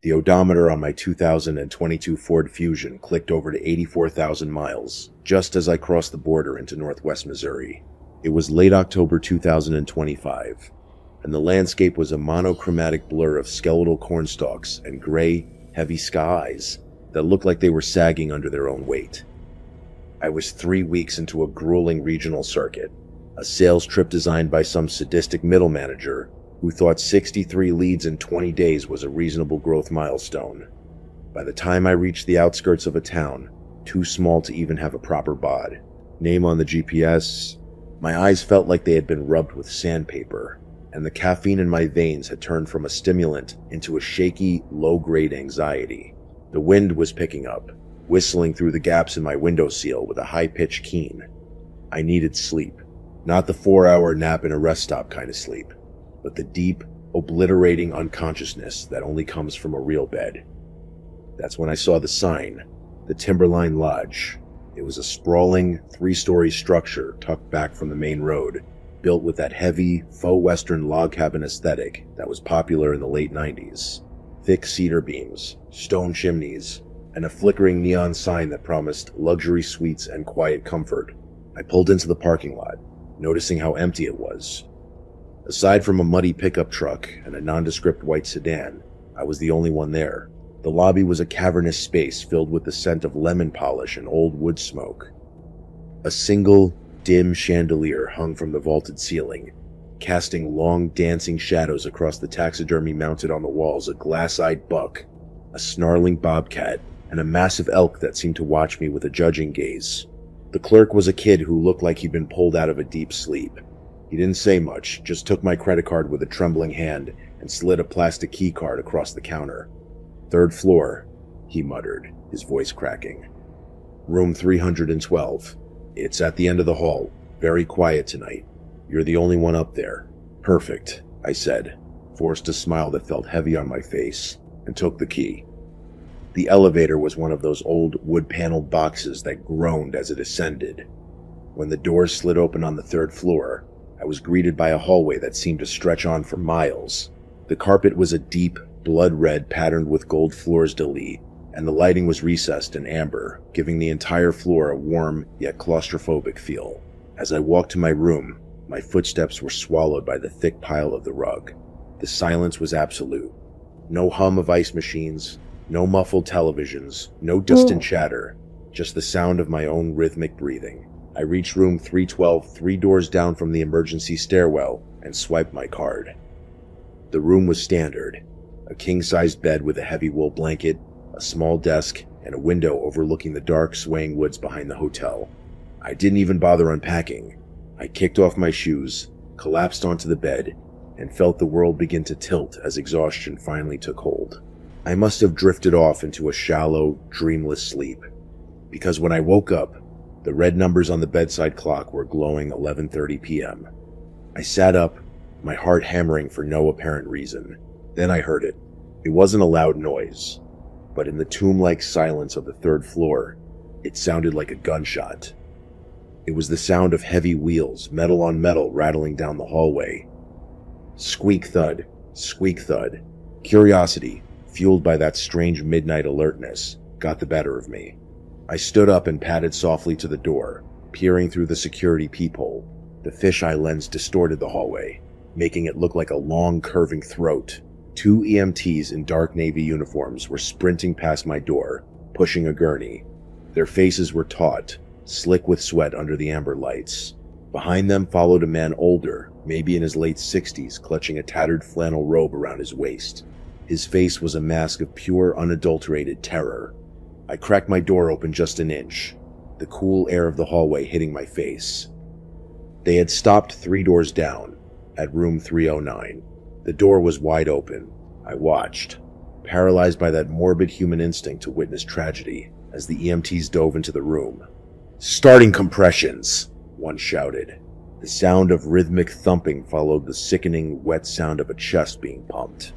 The odometer on my 2022 Ford Fusion clicked over to 84,000 miles, just as I crossed the border into northwest Missouri. It was late October 2025, and the landscape was a monochromatic blur of skeletal cornstalks and gray, heavy skies that looked like they were sagging under their own weight. I was 3 weeks into a grueling regional circuit, a sales trip designed by some sadistic middle manager who thought 63 leads in 20 days was a reasonable growth milestone. By the time I reached the outskirts of a town, too small to even have a proper bod, name on the GPS, my eyes felt like they had been rubbed with sandpaper, and the caffeine in my veins had turned from a stimulant into a shaky, low-grade anxiety. The wind was picking up, whistling through the gaps in my windowsill with a high-pitched keen. I needed sleep, not the 4-hour nap in a rest stop kind of sleep, but the deep, obliterating unconsciousness that only comes from a real bed. That's when I saw the sign, the Timberline Lodge. It was a sprawling, 3-story structure tucked back from the main road, built with that heavy, faux western log cabin aesthetic that was popular in the late 90s. Thick cedar beams, stone chimneys, and a flickering neon sign that promised luxury suites and quiet comfort. I pulled into the parking lot, noticing how empty it was. Aside from a muddy pickup truck and a nondescript white sedan, I was the only one there. The lobby was a cavernous space filled with the scent of lemon polish and old wood smoke. A single, dim chandelier hung from the vaulted ceiling, casting long dancing shadows across the taxidermy mounted on the walls: a glass-eyed buck, a snarling bobcat, and a massive elk that seemed to watch me with a judging gaze. The clerk was a kid who looked like he'd been pulled out of a deep sleep. He didn't say much, just took my credit card with a trembling hand and slid a plastic key card across the counter. "3rd floor," he muttered, his voice cracking. "Room 312. It's at the end of the hall. Very quiet tonight. You're the only one up there." "Perfect," I said, forced a smile that felt heavy on my face, and took the key. The elevator was one of those old wood-paneled boxes that groaned as it ascended. When the doors slid open on the 3rd floor, I was greeted by a hallway that seemed to stretch on for miles. The carpet was a deep, blood red patterned with gold fleurs-de-lis, and the lighting was recessed in amber, giving the entire floor a warm yet claustrophobic feel. As I walked to my room, my footsteps were swallowed by the thick pile of the rug. The silence was absolute. No hum of ice machines, no muffled televisions, no distant chatter, just the sound of my own rhythmic breathing. I reached room 312 3 doors down from the emergency stairwell and swiped my card. The room was standard: a king-sized bed with a heavy wool blanket, a small desk, and a window overlooking the dark, swaying woods behind the hotel. I didn't even bother unpacking. I kicked off my shoes, collapsed onto the bed, and felt the world begin to tilt as exhaustion finally took hold. I must have drifted off into a shallow, dreamless sleep, because when I woke up, the red numbers on the bedside clock were glowing 11:30 p.m. I sat up, my heart hammering for no apparent reason. Then I heard it. It wasn't a loud noise, but in the tomb-like silence of the 3rd floor, it sounded like a gunshot. It was the sound of heavy wheels, metal on metal, rattling down the hallway. Squeak thud, squeak thud. Curiosity, fueled by that strange midnight alertness, got the better of me. I stood up and padded softly to the door, peering through the security peephole. The fisheye lens distorted the hallway, making it look like a long, curving throat. 2 EMTs in dark navy uniforms were sprinting past my door, pushing a gurney. Their faces were taut, slick with sweat under the amber lights. Behind them followed a man older, maybe in his late 60s, clutching a tattered flannel robe around his waist. His face was a mask of pure, unadulterated terror. I cracked my door open just an inch, the cool air of the hallway hitting my face. They had stopped 3 doors down, at room 309. The door was wide open. I watched, paralyzed by that morbid human instinct to witness tragedy, as the EMTs dove into the room. "Starting compressions," one shouted. The sound of rhythmic thumping followed the sickening, wet sound of a chest being pumped.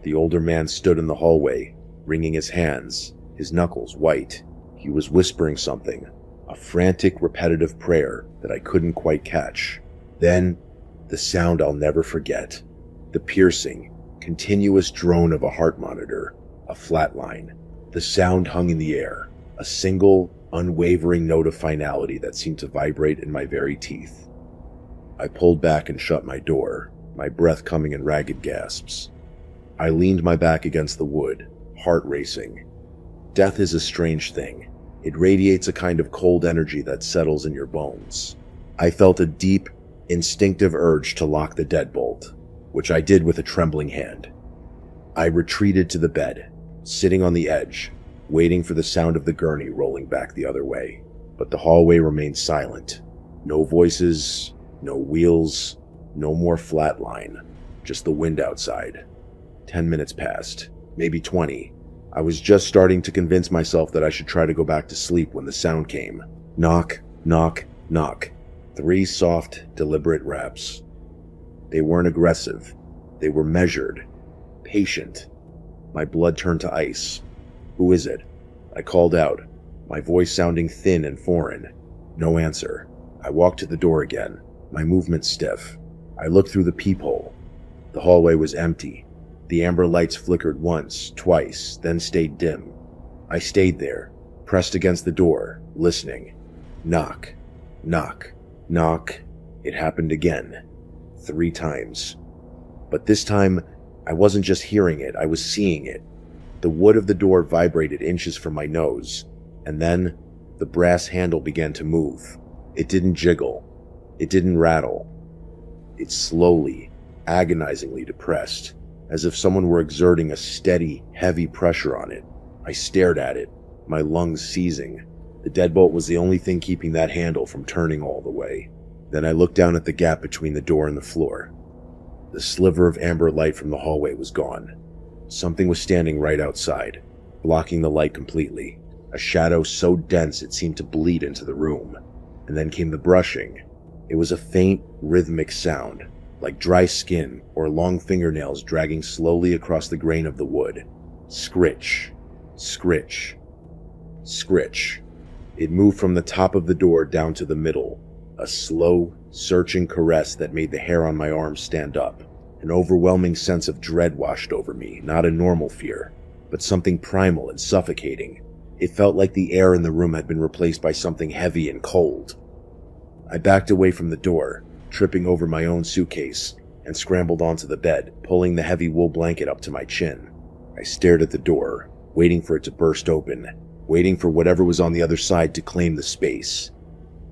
The older man stood in the hallway, wringing his hands, his knuckles white. He was whispering something, a frantic, repetitive prayer that I couldn't quite catch. Then, the sound I'll never forget. The piercing, Continuous drone of a heart monitor, a flat line. The sound hung in the air, a single, unwavering note of finality that seemed to vibrate in my very teeth. I pulled back and shut my door, my breath coming in ragged gasps. I leaned my back against the wood, heart racing. Death is a strange thing. It radiates a kind of cold energy that settles in your bones. I felt a deep, instinctive urge to lock the deadbolt, which I did with a trembling hand. I retreated to the bed, sitting on the edge, waiting for the sound of the gurney rolling back the other way. But the hallway remained silent. No voices, no wheels, no more flat line, just the wind outside. 10 minutes passed, maybe 20. I was just starting to convince myself that I should try to go back to sleep when the sound came. Knock, knock, knock. 3 soft, deliberate raps. They weren't aggressive. They were measured, patient. My blood turned to ice. "Who is it?" I called out, my voice sounding thin and foreign. No answer. I walked to the door again, my movements stiff. I looked through the peephole. The hallway was empty. The amber lights flickered once, twice, then stayed dim. I stayed there, pressed against the door, listening. Knock, knock, knock. It happened again. 3 times. But this time, I wasn't just hearing it, I was seeing it. The wood of the door vibrated inches from my nose, and then the brass handle began to move. It didn't jiggle. It didn't rattle. It slowly, agonizingly depressed, as if someone were exerting a steady, heavy pressure on it. I stared at it, my lungs seizing. The deadbolt was the only thing keeping that handle from turning all the way. Then I looked down at the gap between the door and the floor. The sliver of amber light from the hallway was gone. Something was standing right outside, blocking the light completely, a shadow so dense it seemed to bleed into the room. And then came the brushing. It was a faint, rhythmic sound, like dry skin or long fingernails dragging slowly across the grain of the wood. Scritch, scritch, scritch. It moved from the top of the door down to the middle, a slow, searching caress that made the hair on my arms stand up. An overwhelming sense of dread washed over me, not a normal fear, but something primal and suffocating. It felt like the air in the room had been replaced by something heavy and cold. I backed away from the door, tripping over my own suitcase, and scrambled onto the bed, pulling the heavy wool blanket up to my chin. I stared at the door, waiting for it to burst open, waiting for whatever was on the other side to claim the space.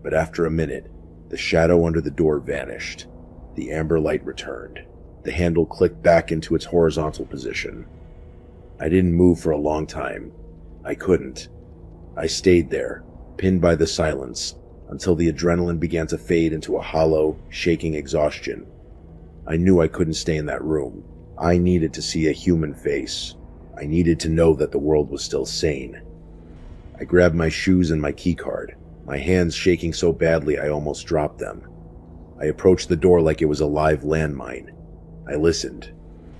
But after a minute, the shadow under the door vanished. The amber light returned. The handle clicked back into its horizontal position. I didn't move for a long time. I couldn't. I stayed there, pinned by the silence, until the adrenaline began to fade into a hollow, shaking exhaustion. I knew I couldn't stay in that room. I needed to see a human face. I needed to know that the world was still sane. I grabbed my shoes and my keycard, my hands shaking so badly I almost dropped them. I approached the door like it was a live landmine. I listened.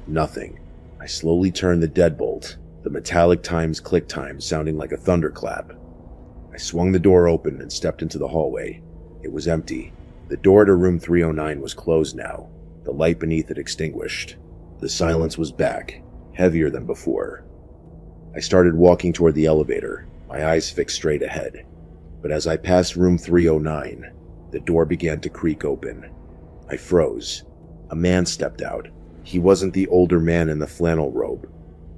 Nothing. I slowly turned the deadbolt, the metallic times click time sounding like a thunderclap. I swung the door open and stepped into the hallway. It was empty. The door to room 309 was closed now, the light beneath it extinguished. The silence was back, heavier than before. I started walking toward the elevator, my eyes fixed straight ahead. But as I passed room 309, the door began to creak open. I froze. A man stepped out. He wasn't the older man in the flannel robe.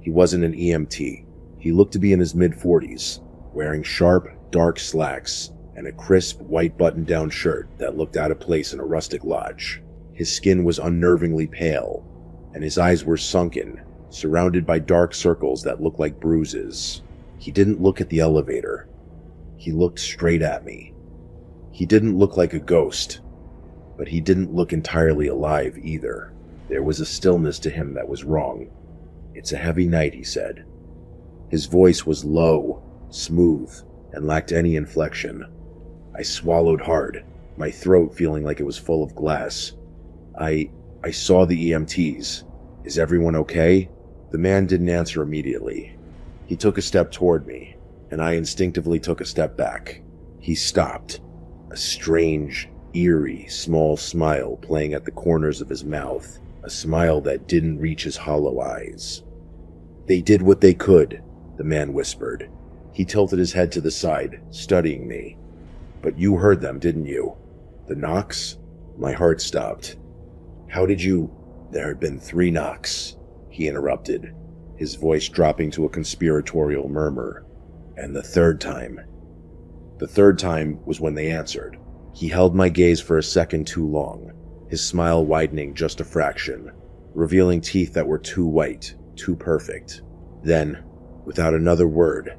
He wasn't an EMT. He looked to be in his mid-40s, wearing sharp, dark slacks and a crisp, white button-down shirt that looked out of place in a rustic lodge. His skin was unnervingly pale, and his eyes were sunken, surrounded by dark circles that looked like bruises. He didn't look at the elevator. He looked straight at me. He didn't look like a ghost, but he didn't look entirely alive either. There was a stillness to him that was wrong. "It's a heavy night," he said. His voice was low, smooth, and lacked any inflection. I swallowed hard, my throat feeling like it was full of glass. I saw the EMTs. "Is everyone okay?" The man didn't answer immediately. He took a step toward me, and I instinctively took a step back. He stopped, a strange, eerie, small smile playing at the corners of his mouth. a smile that didn't reach his hollow eyes. "They did what they could," the man whispered. He tilted his head to the side, studying me. "But you heard them, didn't you? The knocks?" My heart stopped. "How did you—" "There had been 3 knocks," he interrupted, his voice dropping to a conspiratorial murmur. "And the third time—" "The third time was when they answered." He held my gaze for a second too long, his smile widening just a fraction, revealing teeth that were too white, too perfect. Then, without another word,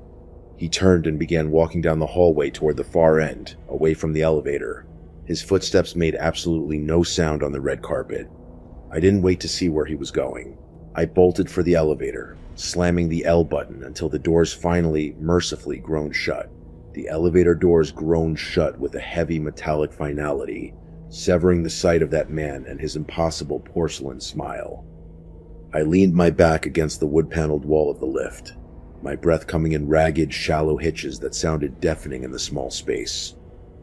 he turned and began walking down the hallway toward the far end, away from the elevator. His footsteps made absolutely no sound on the red carpet. I didn't wait to see where he was going. I bolted for the elevator, slamming the L button until the doors finally, mercifully groaned shut. The elevator doors groaned shut with a heavy metallic finality, severing the sight of that man and his impossible porcelain smile. I leaned my back against the wood-paneled wall of the lift, my breath coming in ragged, shallow hitches that sounded deafening in the small space.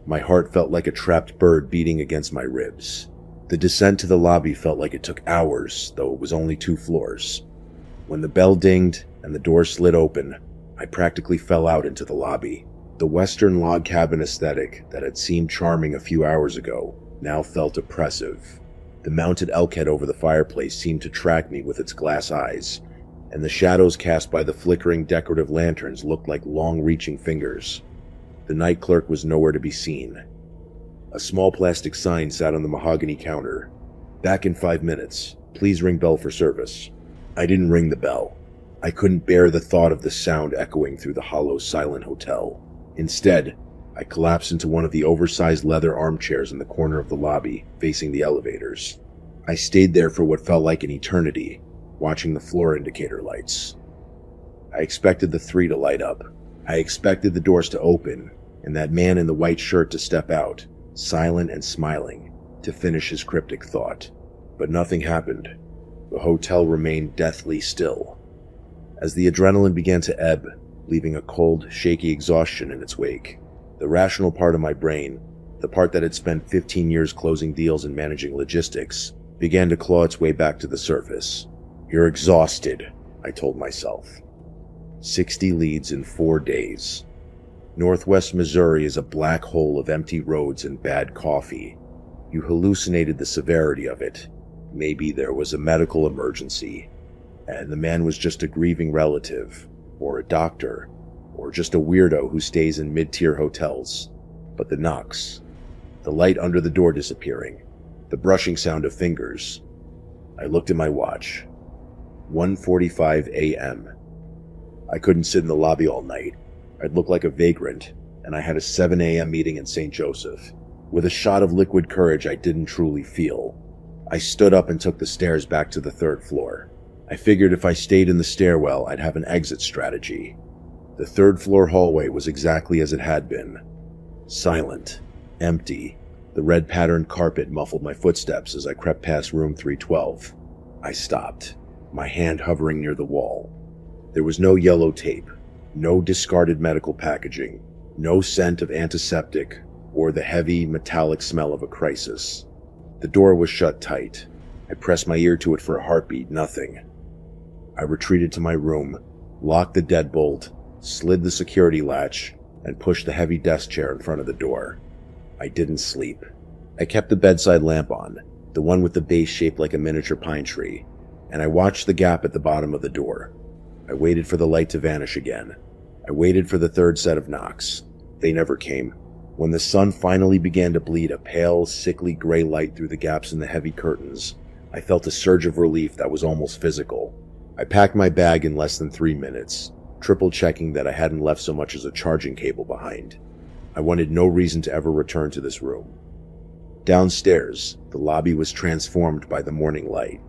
My heart felt like a trapped bird beating against my ribs. The descent to the lobby felt like it took hours, though it was only 2 floors. When the bell dinged and the door slid open, I practically fell out into the lobby. The Western log cabin aesthetic that had seemed charming a few hours ago now felt oppressive. The mounted elk head over the fireplace seemed to track me with its glass eyes, and the shadows cast by the flickering decorative lanterns looked like long-reaching fingers. The night clerk was nowhere to be seen. A small plastic sign sat on the mahogany counter. "Back in 5 minutes. Please ring bell for service." I didn't ring the bell. I couldn't bear the thought of the sound echoing through the hollow, silent hotel. Instead, I collapsed into one of the oversized leather armchairs in the corner of the lobby, facing the elevators. I stayed there for what felt like an eternity, watching the floor indicator lights. I expected the 3 to light up. I expected the doors to open, and that man in the white shirt to step out, silent and smiling, to finish his cryptic thought. But nothing happened. The hotel remained deathly still. As the adrenaline began to ebb, leaving a cold, shaky exhaustion in its wake, the rational part of my brain, the part that had spent 15 years closing deals and managing logistics, began to claw its way back to the surface. "You're exhausted," I told myself. 60 leads in 4 days. Northwest Missouri is a black hole of empty roads and bad coffee. You hallucinated the severity of it. Maybe there was a medical emergency, and the man was just a grieving relative, or a doctor, or just a weirdo who stays in mid-tier hotels. But the knocks, the light under the door disappearing, the brushing sound of fingers. I looked at my watch. 1:45 a.m. I couldn't sit in the lobby all night. I'd look like a vagrant, and I had a 7 a.m. meeting in St. Joseph. With a shot of liquid courage I didn't truly feel, I stood up and took the stairs back to the 3rd floor. I figured if I stayed in the stairwell, I'd have an exit strategy. The 3rd floor hallway was exactly as it had been. Silent, empty. The red patterned carpet muffled my footsteps as I crept past room 312. I stopped, my hand hovering near the wall. There was no yellow tape, no discarded medical packaging, no scent of antiseptic, or the heavy, metallic smell of a crisis. The door was shut tight. I pressed my ear to it for a heartbeat, nothing. I retreated to my room, locked the deadbolt, slid the security latch, and pushed the heavy desk chair in front of the door. I didn't sleep. I kept the bedside lamp on, the one with the base shaped like a miniature pine tree, and I watched the gap at the bottom of the door. I waited for the light to vanish again. I waited for the 3rd set of knocks. They never came. When the sun finally began to bleed a pale, sickly gray light through the gaps in the heavy curtains, I felt a surge of relief that was almost physical. I packed my bag in less than 3 minutes, triple checking that I hadn't left so much as a charging cable behind. I wanted no reason to ever return to this room. Downstairs, the lobby was transformed by the morning light.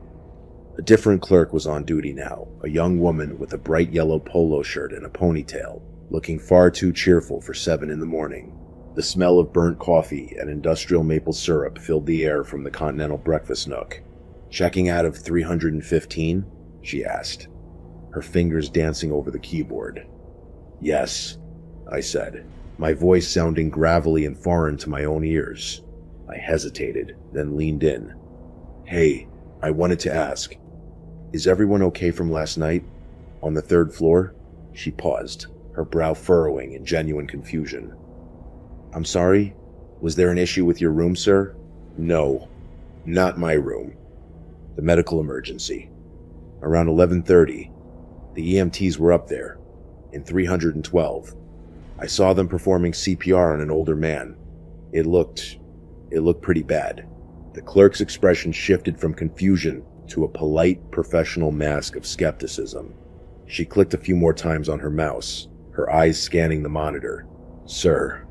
A different clerk was on duty now, a young woman with a bright yellow polo shirt and a ponytail, looking far too cheerful for 7 in the morning. The smell of burnt coffee and industrial maple syrup filled the air from the continental breakfast nook. "Checking out of 315? She asked, her fingers dancing over the keyboard. "Yes," I said, my voice sounding gravelly and foreign to my own ears. I hesitated, then leaned in. "Hey, I wanted to ask, is everyone okay from last night? On the third floor? She paused, her brow furrowing in genuine confusion. I'm sorry? Was there an issue with your room, sir? No, not my room. The medical emergency. Around 11:30, the EMTs were up there, in 312. I saw them performing CPR on an older man. It looked pretty bad. The clerk's expression shifted from confusion to a polite, professional mask of skepticism. She clicked a few more times on her mouse, her eyes scanning the monitor. Sir,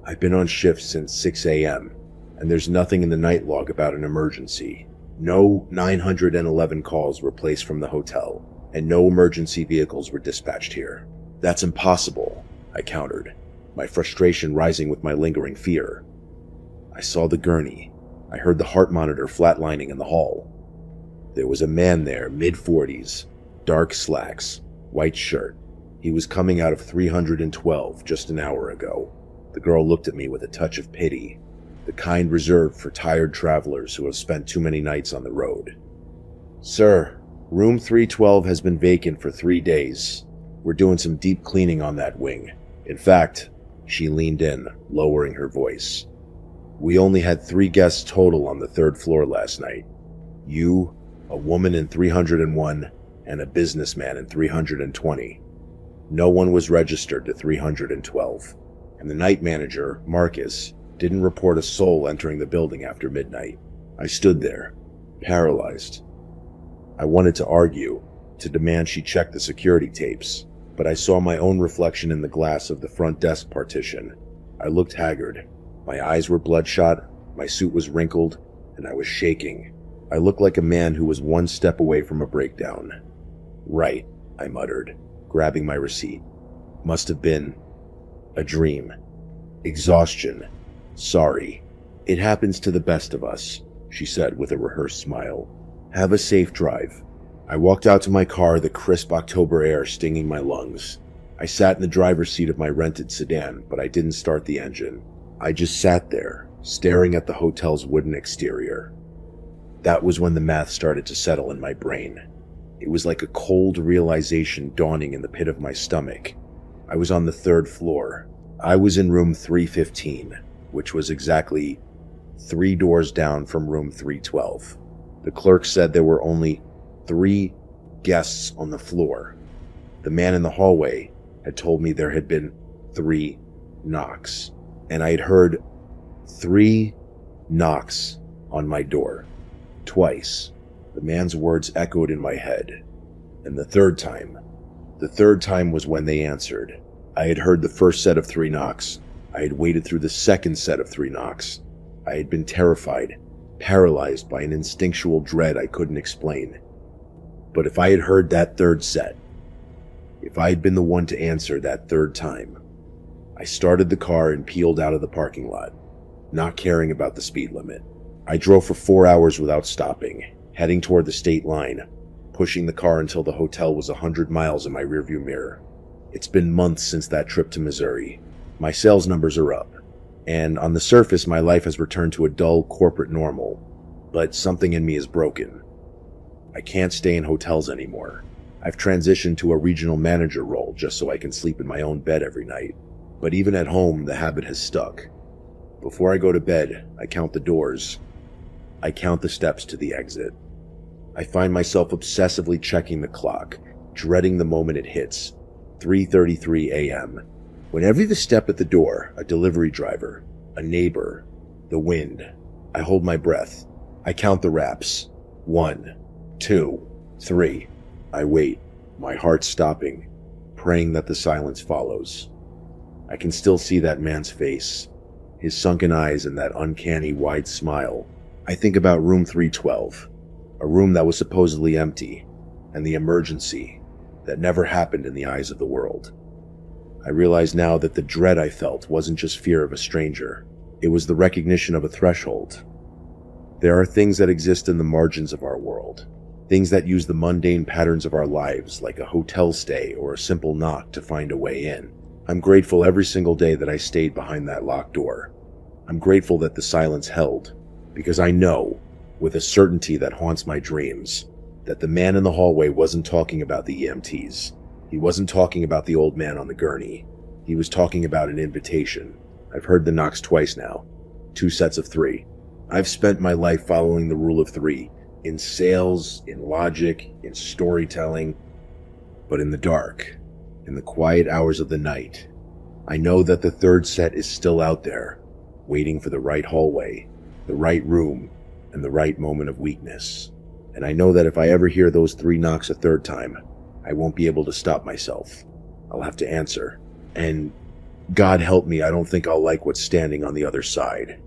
I've been on shift since 6 a.m., and there's nothing in the night log about an emergency. No 911 calls were placed from the hotel, and no emergency vehicles were dispatched here. That's impossible, I countered, my frustration rising with my lingering fear. I saw the gurney. I heard the heart monitor flatlining in the hall. There was a man there, mid-40s, dark slacks, white shirt. He was coming out of 312 just an hour ago. The girl looked at me with a touch of pity, the kind reserved for tired travelers who have spent too many nights on the road. Sir, room 312 has been vacant for 3 days. We're doing some deep cleaning on that wing. In fact, she leaned in, lowering her voice. We only had 3 guests total on the third floor last night. You, a woman in 301, and a businessman in 320. No one was registered to 312, and the night manager, Marcus, didn't report a soul entering the building after midnight. I stood there, paralyzed. I wanted to argue, to demand she check the security tapes, but I saw my own reflection in the glass of the front desk partition. I looked haggard. My eyes were bloodshot, my suit was wrinkled, and I was shaking. I looked like a man who was one step away from a breakdown. Right, I muttered, grabbing my receipt. Must have been a dream. Exhaustion. Sorry. It happens to the best of us, she said with a rehearsed smile. Have a safe drive. I walked out to my car, the crisp October air stinging my lungs. I sat in the driver's seat of my rented sedan, but I didn't start the engine. I just sat there, staring at the hotel's wooden exterior. That was when the math started to settle in my brain. It was like a cold realization dawning in the pit of my stomach. I was on the third floor. I was in room 315, which was exactly 3 doors down from room 312. The clerk said there were only 3 guests on the floor. The man in the hallway had told me there had been 3 knocks, and I had heard 3 knocks on my door. Twice. The man's words echoed in my head. And the third time was when they answered. I had heard the first set of 3 knocks. I had waited through the second set of 3 knocks. I had been terrified, paralyzed by an instinctual dread I couldn't explain. But if I had heard that third set, if I had been the one to answer that third time, I started the car and peeled out of the parking lot, not caring about the speed limit. I drove for 4 hours without stopping, heading toward the state line, pushing the car until the hotel was 100 miles in my rearview mirror. It's been months since that trip to Missouri. My sales numbers are up, and on the surface my life has returned to a dull corporate normal, but something in me is broken. I can't stay in hotels anymore. I've transitioned to a regional manager role just so I can sleep in my own bed every night. But even at home, the habit has stuck. Before I go to bed, I count the doors. I count the steps to the exit. I find myself obsessively checking the clock, dreading the moment it hits, 3:33 a.m. When every step at the door, a delivery driver, a neighbor, the wind, I hold my breath. I count the raps. 1, 2, 3. I wait, my heart stopping, praying that the silence follows. I can still see that man's face, his sunken eyes and that uncanny wide smile. I think about room 312, a room that was supposedly empty, and the emergency that never happened in the eyes of the world. I realize now that the dread I felt wasn't just fear of a stranger. It was the recognition of a threshold. There are things that exist in the margins of our world, things that use the mundane patterns of our lives, like a hotel stay or a simple knock, to find a way in. I'm grateful every single day that I stayed behind that locked door. I'm grateful that the silence held, because I know with a certainty that haunts my dreams, that the man in the hallway wasn't talking about the EMTs. He wasn't talking about the old man on the gurney. He was talking about an invitation. I've heard the knocks twice now. 2 sets of 3. I've spent my life following the rule of 3, in sales, in logic, in storytelling. But in the dark, in the quiet hours of the night, I know that the 3rd set is still out there, waiting for the right hallway, the right room, and the right moment of weakness. And I know that if I ever hear those 3 knocks a 3rd time, I won't be able to stop myself. I'll have to answer. And God help me, I don't think I'll like what's standing on the other side.